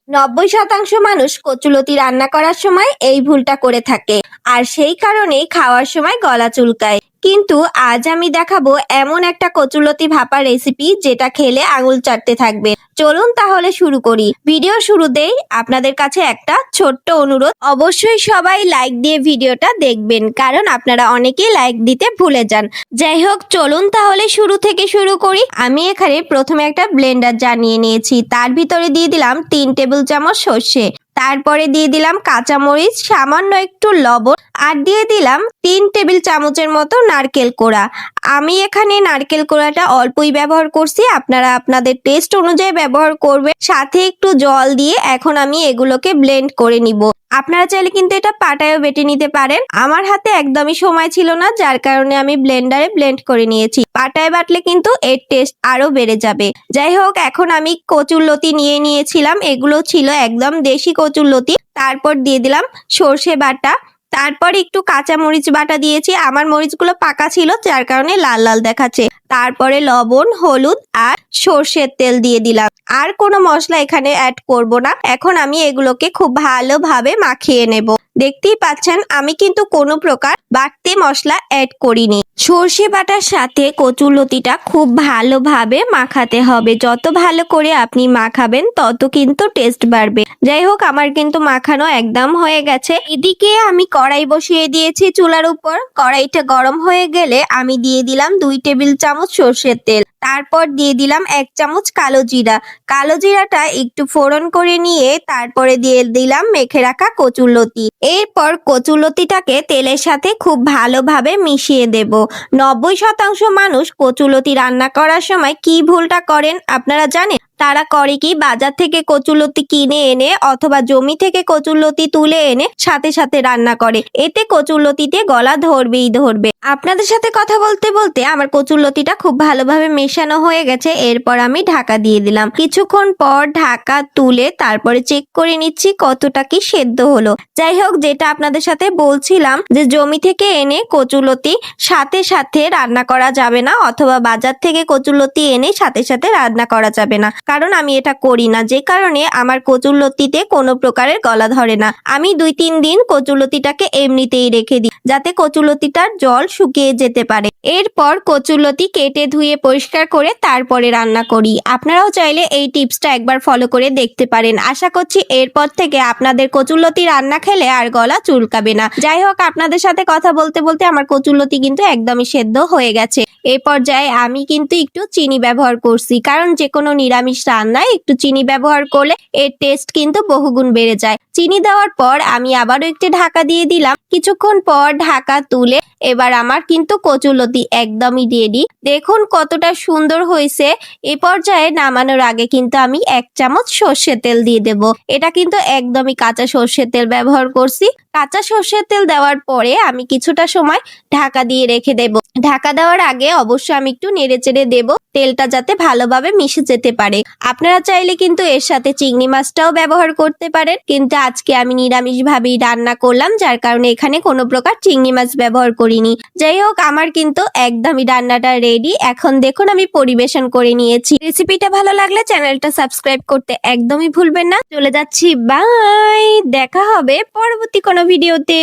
90% মানুষ কচুলতি রান্না করার সময় এই ভুলটা করে থাকে, আর সেই কারণেই খাওয়ার সময় গলা চুলকায়। কিন্তু আজ আমি দেখাবো এমন একটা কচুলতি ভাপা রেসিপি যেটা খেলে আঙুল চাটতে থাকবে। চলুন তাহলে শুরু করি। ভিডিও শুরুতেই আপনাদের কাছে একটা ছোট্ট অনুরোধ, অবশ্যই সবাই লাইক দিয়ে ভিডিওটা দেখবেন, কারণ আপনারা অনেকেই লাইক দিতে ভুলে যান। যাই হোক, চলুন তাহলে শুরু থেকে শুরু করি। আমি এখানে প্রথমে একটা ব্লেন্ডার জার নিয়ে নিয়েছি, তার ভিতরে দিয়ে দিলাম 3 টেবিল চামচ সর্ষে, তারপরে দিয়ে দিলাম কাঁচামরিচ, সামান্য একটু লবণ, আর দিয়ে দিলাম 3 টেবিল চামচের মতো নারকেল কোড়া। আমি এখানে নারকেল কোড়াটা অল্পই ব্যবহার করছি, আপনারা আপনাদের টেস্ট অনুযায়ী ব্যবহার করবেন। সাথে একটু জল দিয়ে এখন আমি এগুলোকে ব্লেন্ড করে নিব। আপনারা চাইলে কিন্তু এটা পাটায়ও বেটে নিতে পারেন। আমার হাতে একদমই সময় ছিল না, যার কারণে আমি ব্লেন্ডারে ব্লেন্ড করে নিয়েছি। পাটায় বাটলে কিন্তু এর টেস্ট আরো বেড়ে যাবে। যাই হোক, এখন আমি কচুরলতি নিয়ে নিয়েছিলাম, এগুলো ছিল একদম দেশি কচুরলতি। তারপর দিয়ে দিলাম সর্ষে বাটা, তারপর একটু কাঁচা মরিচ বাটা দিয়েছি। আমার মরিচগুলো পাকা ছিল, যার কারণে লাল লাল দেখাচ্ছে। তারপরে লবণ, হলুদ আর সর্ষের তেল দিয়ে দিলাম। আর কোনো মশলা এখানে অ্যাড করব না। এখন আমি এগুলোকে খুব ভালোভাবে মাখিয়ে নেব। দেখতেই পাচ্ছেন আমি কিন্তু কোনো প্রকার বাড়তি মশলা অ্যাড করিনি। সর্ষে বাটার সাথে কচুরলতিটা খুব ভালোভাবে মাখাতে হবে। যত ভালো করে আপনি মাখাবেন তত কিন্তু টেস্ট বাড়বে। যাই হোক, আমার কিন্তু মাখানো একদম হয়ে গেছে। এদিকে আমি কড়াই বসিয়ে দিয়েছি চুলার উপর। কড়াইটা গরম হয়ে গেলে আমি দিয়ে দিলাম 2 টেবিল চামচ সর্ষের তেল, তারপর দিয়ে দিলাম 1 চামচ কালো জিরা। কালো জিরাটা একটু ফোড়ন করে নিয়ে তারপরে দিয়ে দিলাম মেখে রাখা কচুরলতি। এরপর কচুরলতিটাকে তেলের সাথে খুব ভালোভাবে মিশিয়ে দেব। 90% মানুষ কচুরলতি রান্না করার সময় কি ভুলটা করেন আপনারা জানেন? তারা করে কি, বাজার থেকে কচুরলতি কিনে এনে অথবা জমি থেকে কচুরলতি তুলে এনে সাথে সাথে রান্না করে। এতে কচুরলতিতে গলা ধরবেই ধরবে। আপনাদের সাথে কথা বলতে বলতে আমার কচুরলতিটা খুব ভালোভাবে মেশানো হয়ে গেছে। এরপর আমি ঢাকা দিয়ে দিলাম। কিছুক্ষণ পর ঢাকা তুলে তারপরে চেক করে নিচ্ছি কতটা কি সেদ্ধ হলো। যাই হোক, যেটা আপনাদের সাথে বলছিলাম যে জমি থেকে এনে কচুরলতি সাথে সাথে রান্না করা যাবে না, অথবা বাজার থেকে কচুরলতি এনে সাথে সাথে রান্না করা যাবে না, কারণ আমি এটা করি না। যে কারণে আমার কচুরলতিতে কোনো প্রকারের গলা ধরে না। আমি 2-3 দিন কচুরলতিটাকে এমনিতেই রেখে দিই, যাতে কচুরলতিটার জল শুকিয়ে যেতে পারে। এরপর কচুরলতি কেটে ধুয়ে পরিষ্কার করে তারপরে রান্না করি। আপনারাও চাইলে এই টিপসটা একবার ফলো করে দেখতে পারেন। আশা করছি এরপর থেকে আপনাদের কচুরলতি রান্না খেলে আর গলা চুলকাবে না। যাই হোক, আপনাদের সাথে কথা বলতে বলতে আমার কচুরলতি কিন্তু একদমই সেদ্ধ হয়ে গেছে। এই পর্যায়ে আমি কিন্তু একটু চিনি ব্যবহার করছি, কারণ যে কোনো নিরামিষ রান্নায় একটু চিনি ব্যবহার করলে এর টেস্ট কিন্তু বহুগুণ বেড়ে যায়। চিনি দেওয়ার পর আমি আবারও একটু ঢাকা দিয়ে দিলাম। কিছুক্ষণ পর ঢাকা তুলে এবার আমার কিন্তু কচুরলতি একদমই রেডি। দেখুন কতটা সুন্দর হয়েছে। এ পর্যায়ে নামানোর আগে কিন্তু আমি 1 চামচ সর্ষের তেল দিয়ে দেব। এটা কিন্তু একদমই কাঁচা সর্ষের তেল ব্যবহার করছি। কাঁচা সর্ষের তেল দেওয়ার পরে আমি কিছুটা সময় ঢাকা দিয়ে রেখে দেব। ঢাকা দেওয়ার আগে অবশ্যই আমি একটু নেড়ে চেড়ে দেব, তেলটা যাতে ভালোভাবে মিশে যেতে পারে। আপনারা চাইলে কিন্তু এর সাথে চিংড়ি মাছটাও ব্যবহার করতে পারেন, কিন্তু আজকে আমি নিরামিষ ভাবেই রান্না করলাম, যার কারণে এখানে কোনো প্রকার চিংড়ি মাছ ব্যবহার করিনি। যাই হোক, আমার কিন্তু একদমই রান্নাটা রেডি। এখন দেখুন আমি পরিবেশন করে নিয়েছি। রেসিপিটা ভালো লাগলে চ্যানেলটা সাবস্ক্রাইব করতে একদমই ভুলবেন না। চলে যাচ্ছি, বাই। দেখা হবে পরবর্তী কোনো ভিডিওতে।